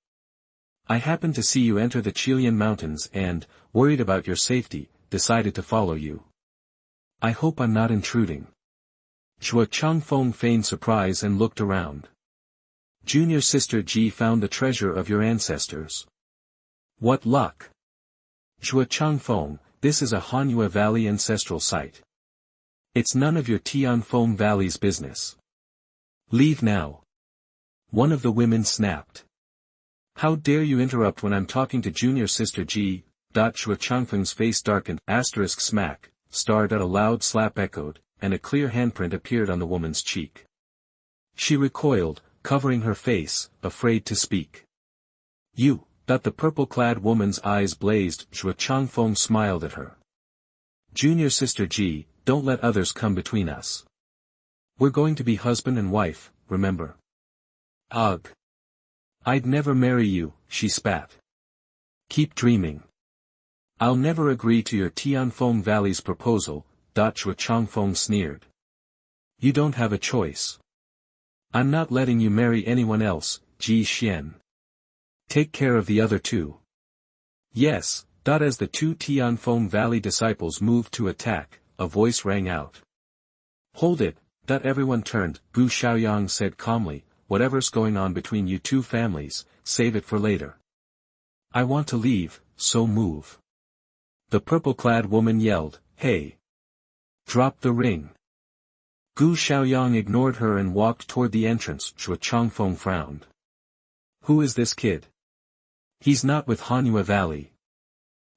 I happened to see you enter the Qilian Mountains and, worried about your safety, decided to follow you. I hope I'm not intruding." Chua Changfeng feigned surprise and looked around. "Junior Sister Ji found the treasure of your ancestors." "What luck!" "Chua Changfeng, this is a Hanyue Valley ancestral site. It's none of your Tianfeng Valley's business. Leave now." One of the women snapped. "How dare you interrupt when I'm talking to Junior Sister Ji?" Chua Changfeng's face darkened. Smack, starred at a loud slap echoed, and a clear handprint appeared on the woman's cheek. She recoiled, covering her face, afraid to speak. "You!" The purple-clad woman's eyes blazed. Chua Changfeng smiled at her. "Junior Sister Ji, don't let others come between us. We're going to be husband and wife, remember?" "Ugh! I'd never marry you," she spat. "Keep dreaming. I'll never agree to your Tianfeng Valley's proposal," Chua Changfeng sneered. "You don't have a choice. I'm not letting you marry anyone else, Ji Xian. Take care of the other two." "Yes." As the two Tianfeng Valley disciples moved to attack, a voice rang out. "Hold it!" Everyone turned. Gu Shaoyang said calmly, "Whatever's going on between you two families, save it for later. I want to leave, so move." The purple-clad woman yelled, "Hey! Drop the ring." Gu Shaoyang ignored her and walked toward the entrance. Chua Changfeng frowned. "Who is this kid? He's not with Hanyue Valley.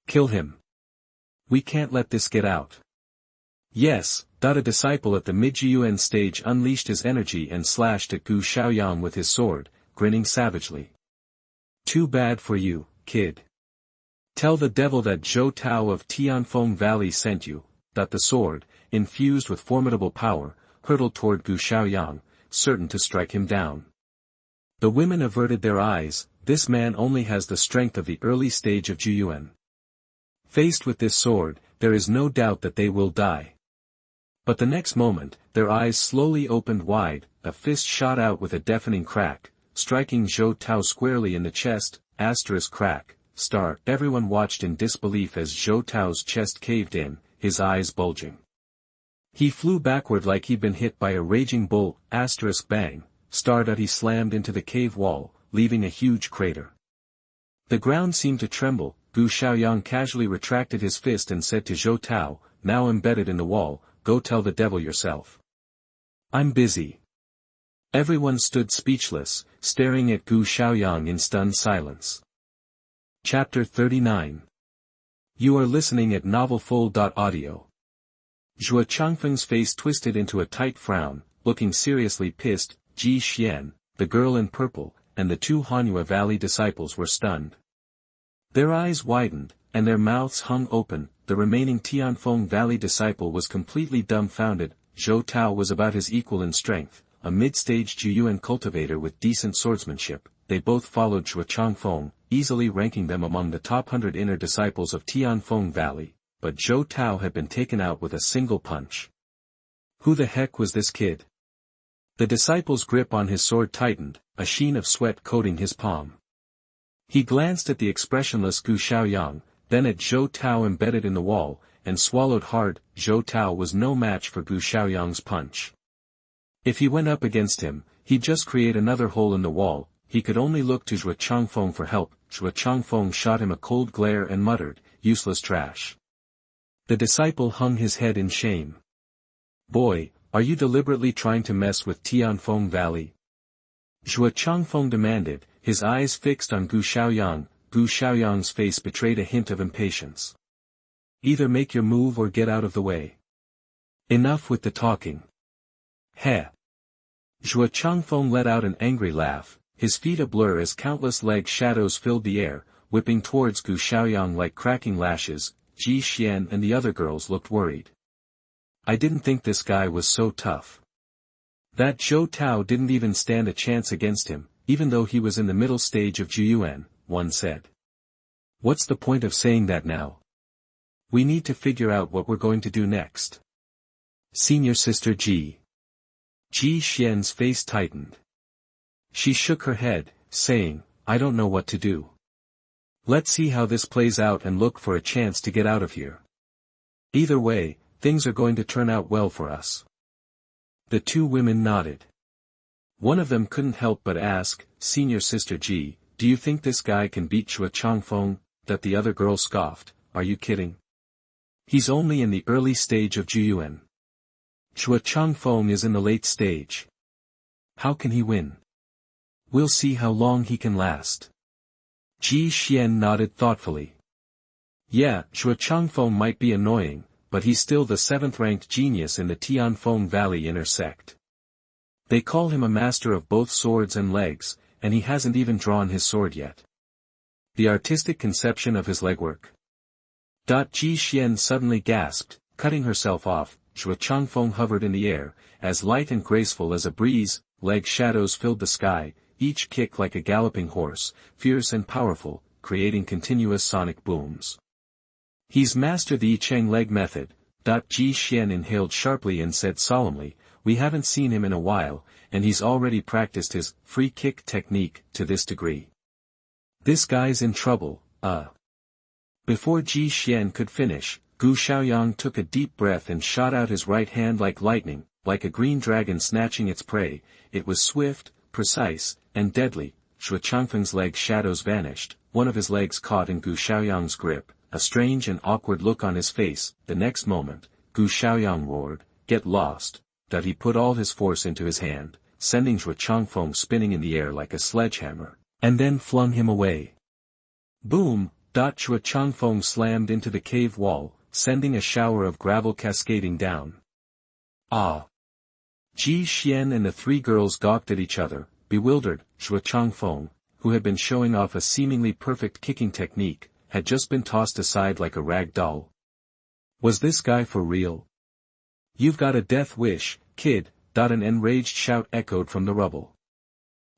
Kill him. We can't let this get out." "Yes." A disciple at the mid-Juyuan stage unleashed his energy and slashed at Gu Shaoyang with his sword, grinning savagely. "Too bad for you, kid. Tell the devil that Zhou Tao of Tianfeng Valley sent you." The sword, infused with formidable power, hurtled toward Gu Shaoyang, certain to strike him down. The women averted their eyes. This man only has the strength of the early stage of Juyuan. Faced with this sword, there is no doubt that they will die. But the next moment, their eyes slowly opened wide. A fist shot out with a deafening crack, striking Zhou Tao squarely in the chest. Crack. Everyone watched in disbelief as Zhou Tao's chest caved in, his eyes bulging. He flew backward like he'd been hit by a raging bull. Bang. He slammed into the cave wall, leaving a huge crater. The ground seemed to tremble. Gu Shaoyang casually retracted his fist and said to Zhou Tao, now embedded in the wall, "Go tell the devil yourself. I'm busy." Everyone stood speechless, staring at Gu Shaoyang in stunned silence. Chapter 39. You are listening at novelfull.audio. Chua Changfeng's face twisted into a tight frown, looking seriously pissed. Ji Xian, the girl in purple, and the two Hanyue Valley disciples were stunned. Their eyes widened, and their mouths hung open. The remaining Tianfeng Valley disciple was completely dumbfounded. Zhou Tao was about his equal in strength, a mid-stage Juyuan cultivator with decent swordsmanship. They both followed Chua Changfeng, easily ranking them among the top 100 inner disciples of Tianfeng Valley, but Zhou Tao had been taken out with a single punch. Who the heck was this kid? The disciple's grip on his sword tightened, a sheen of sweat coating his palm. He glanced at the expressionless Gu Shaoyang, then at Zhou Tao embedded in the wall, and swallowed hard. Zhou Tao was no match for Gu Shaoyang's punch. If he went up against him, he'd just create another hole in the wall. He could only look to Zhuo Changfeng for help. Zhuo Changfeng shot him a cold glare and muttered, "Useless trash." The disciple hung his head in shame. "Boy, are you deliberately trying to mess with Tianfeng Valley?" Zhuo Changfeng demanded, his eyes fixed on Gu Shaoyang. Gu Shaoyang's face betrayed a hint of impatience. "Either make your move or get out of the way. Enough with the talking." "Heh." Zhuo Changfeng let out an angry laugh, his feet a blur as countless leg shadows filled the air, whipping towards Gu Shaoyang like cracking lashes. Ji Xian and the other girls looked worried. "I didn't think this guy was so tough. That Zhou Tao didn't even stand a chance against him, even though he was in the middle stage of Juyuan," one said. "What's the point of saying that now? We need to figure out what we're going to do next." Senior Sister Ji Xian's face tightened. She shook her head, saying, "I don't know what to do. Let's see how this plays out and look for a chance to get out of here. Either way, things are going to turn out well for us." The two women nodded. One of them couldn't help but ask, "Senior Sister Ji, do you think this guy can beat Zhuo Changfeng?" That the other girl scoffed, "Are you kidding? He's only in the early stage of Juyuan. Zhuo Changfeng is in the late stage. How can he win? We'll see how long he can last." Ji Xian nodded thoughtfully. "Yeah, Zhuo Changfeng might be annoying, but he's still the 7th-ranked genius in the Tianfeng Valley inner sect. They call him a master of both swords and legs, and he hasn't even drawn his sword yet. The artistic conception of his legwork." Ji Xian suddenly gasped, cutting herself off. Zhuo Changfeng hovered in the air, as light and graceful as a breeze. Leg shadows filled the sky, each kick like a galloping horse, fierce and powerful, creating continuous sonic booms. "He's mastered the I Cheng leg method." Ji Xian inhaled sharply and said solemnly, "We haven't seen him in a while, and he's already practiced his free kick technique to this degree. This guy's in trouble, Before Ji Xian could finish, Gu Shaoyang took a deep breath and shot out his right hand like lightning, like a green dragon snatching its prey. It was swift, precise, and deadly. Zhuo Changfeng's leg shadows vanished, one of his legs caught in Gu Shaoyang's grip, a strange and awkward look on his face. The next moment, Gu Shaoyang roared, "Get lost!" He put all his force into his hand, sending Zhuo Changfeng spinning in the air like a sledgehammer, and then flung him away. Boom! Zhuo Changfeng slammed into the cave wall, sending a shower of gravel cascading down. "Ah!" Ji Xian and the three girls gawked at each other, bewildered. Zhuo Changfeng, who had been showing off a seemingly perfect kicking technique, had just been tossed aside like a rag doll. Was this guy for real? "You've got a death wish, kid," an enraged shout echoed from the rubble.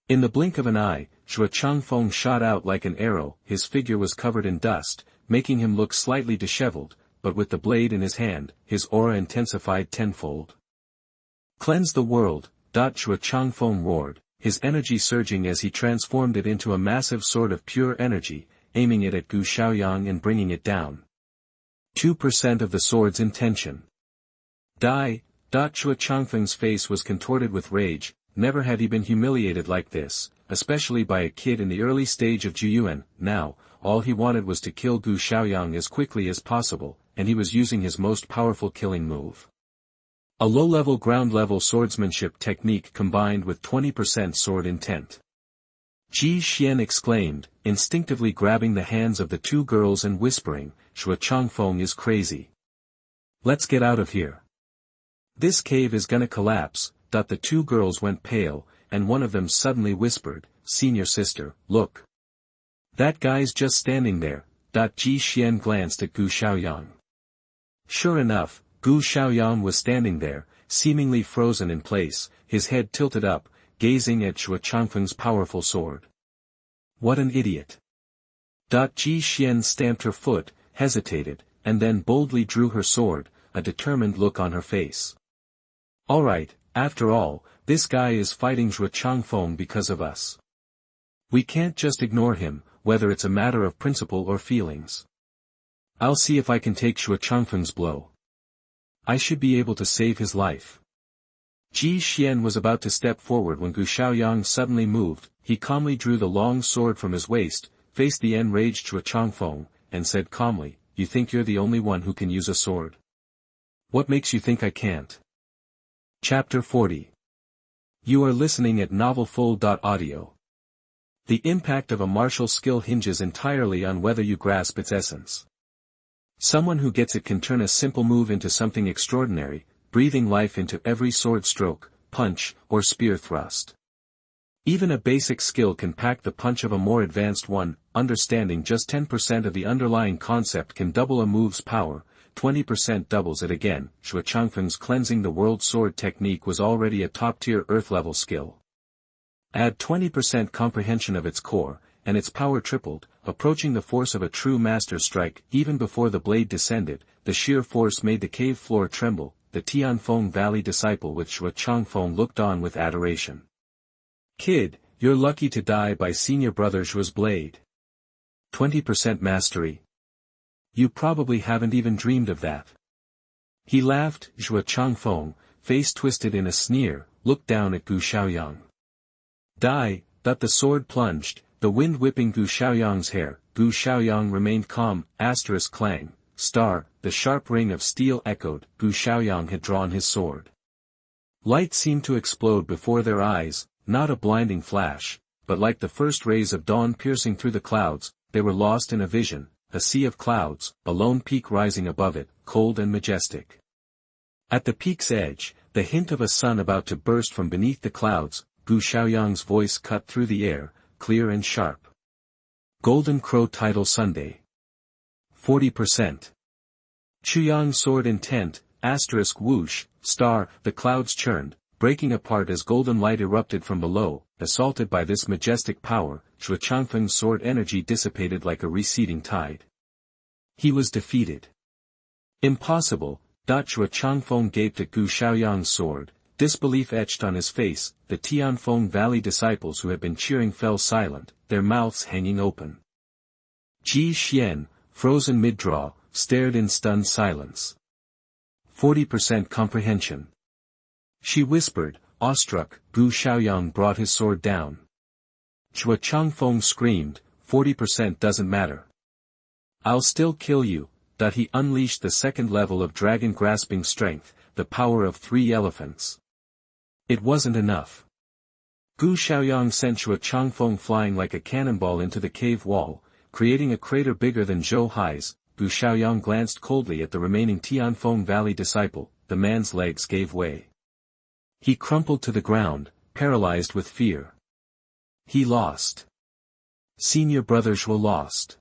In the blink of an eye, Zhuo Changfeng shot out like an arrow. His figure was covered in dust, making him look slightly disheveled, but with the blade in his hand, his aura intensified tenfold. "Cleanse the world!" Zhuo Changfeng roared, his energy surging as he transformed it into a massive sword of pure energy, aiming it at Gu Shaoyang and bringing it down. 2% of the sword's intention. Die! Zhuo Changfeng's face was contorted with rage. Never had he been humiliated like this, especially by a kid in the early stage of Juyuan. Now, all he wanted was to kill Gu Shaoyang as quickly as possible, and he was using his most powerful killing move. A low-level ground-level swordsmanship technique combined with 20% sword intent. Ji Xian exclaimed, instinctively grabbing the hands of the two girls and whispering, "Zhuo Changfeng is crazy. Let's get out of here. This cave is gonna collapse." The two girls went pale, and one of them suddenly whispered, "Senior sister, look. That guy's just standing there." Ji Xian glanced at Gu Shaoyang. Sure enough, Gu Shaoyang was standing there, seemingly frozen in place, his head tilted up, gazing at Zhuo Changfeng's powerful sword. What an idiot! Ji Xian stamped her foot, hesitated, and then boldly drew her sword, a determined look on her face. "All right. After all, this guy is fighting Zhuo Changfeng because of us. We can't just ignore him, whether it's a matter of principle or feelings. I'll see if I can take Shuo Changfeng's blow. I should be able to save his life. Ji Xian was about to step forward when Gu Shaoyang suddenly moved. He calmly drew the long sword from his waist, faced the enraged Shuo Changfeng, and said calmly, "You think you're the only one who can use a sword? What makes you think I can't?" Chapter 40. You are listening at novelfull.audio. The impact of a martial skill hinges entirely on whether you grasp its essence. Someone who gets it can turn a simple move into something extraordinary, breathing life into every sword stroke, punch, or spear thrust. Even a basic skill can pack the punch of a more advanced one. Understanding just 10% of the underlying concept can double a move's power, 20% doubles it again. Shuo Changfeng's cleansing the world sword technique was already a top-tier earth-level skill. Add 20% comprehension of its core, and its power tripled, approaching the force of a true master strike. Even before the blade descended, the sheer force made the cave floor tremble. The Tianfeng Valley disciple with Shuo Changfeng looked on with adoration. "Kid, you're lucky to die by senior brother Shuo's blade. 20% mastery. You probably haven't even dreamed of that." He laughed. Shuo Changfeng, face twisted in a sneer, looked down at Gu Shaoyang. "Die," that the sword plunged, the wind whipping Gu Shaoyang's hair. Gu Shaoyang remained calm. Clang. Star, the sharp ring of steel echoed. Gu Shaoyang had drawn his sword. Light seemed to explode before their eyes, not a blinding flash, but like the first rays of dawn piercing through the clouds. They were lost in a vision, a sea of clouds, a lone peak rising above it, cold and majestic. At the peak's edge, the hint of a sun about to burst from beneath the clouds. Gu Shaoyang's voice cut through the air, clear and sharp. Golden Crow Title Sunday. 40%. Chuyang sword intent, whoosh, star, the clouds churned, breaking apart as golden light erupted from below. Assaulted by this majestic power, Shuo Changfeng's sword energy dissipated like a receding tide. He was defeated. Impossible. Shuo Changfeng gaped at Gu Shaoyang's sword, disbelief etched on his face. The Tianfeng Valley disciples who had been cheering fell silent, their mouths hanging open. Ji Xian, frozen mid-draw, stared in stunned silence. 40% comprehension. She whispered, awestruck. Gu Shaoyang brought his sword down. Shuo Changfeng screamed, 40% doesn't matter. I'll still kill you. He unleashed the second level of dragon-grasping strength, the power of 3 elephants. It wasn't enough. Gu Shaoyang sent Shuo Changfeng flying like a cannonball into the cave wall, creating a crater bigger than Zhou Hai's. Gu Shaoyang glanced coldly at the remaining Tianfeng Valley disciple. The man's legs gave way. He crumpled to the ground, paralyzed with fear. He lost. Senior brother Shuo lost.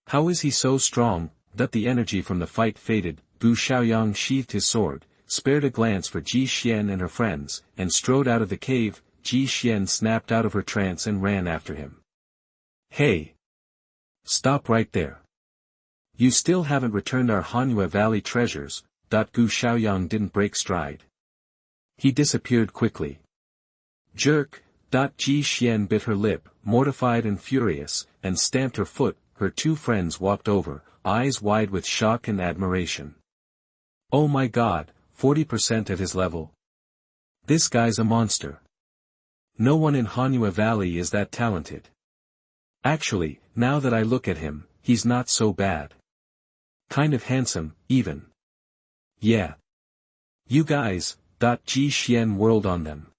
How is he so strong? The energy from the fight faded. Gu Shaoyang sheathed his sword, spared a glance for Ji Xian and her friends, and strode out of the cave. Ji Xian snapped out of her trance and ran after him. "Hey! Stop right there. You still haven't returned our Hanyu Valley treasures." Gu Shaoyang didn't break stride. He disappeared quickly. Jerk! Ji Xian bit her lip, mortified and furious, and stamped her foot. Her 2 friends walked over, eyes wide with shock and admiration. "Oh my god, 40% at his level. This guy's a monster. No one in Hanyu Valley is that talented. Actually, now that I look at him, he's not so bad. Kind of handsome, even. Yeah. You guys." Ji Xian whirled on them.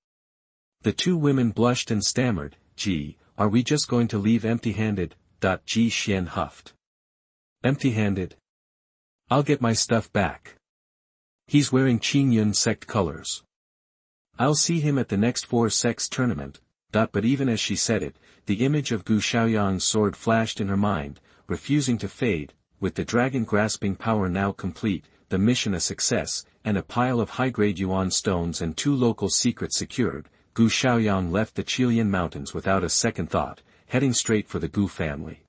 The 2 women blushed and stammered. "Gee, are we just going to leave empty-handed?" Ji Xian huffed. "Empty-handed? I'll get my stuff back. He's wearing Qingyun sect colors. I'll see him at the next 4 sects tournament." But even as she said it, the image of Gu Shaoyang's sword flashed in her mind, refusing to fade. With the dragon-grasping power now complete, the mission a success, and a pile of high-grade Yuan stones and 2 local secrets secured, Gu Shaoyang left the Qilian Mountains without a second thought, heading straight for the Gu family.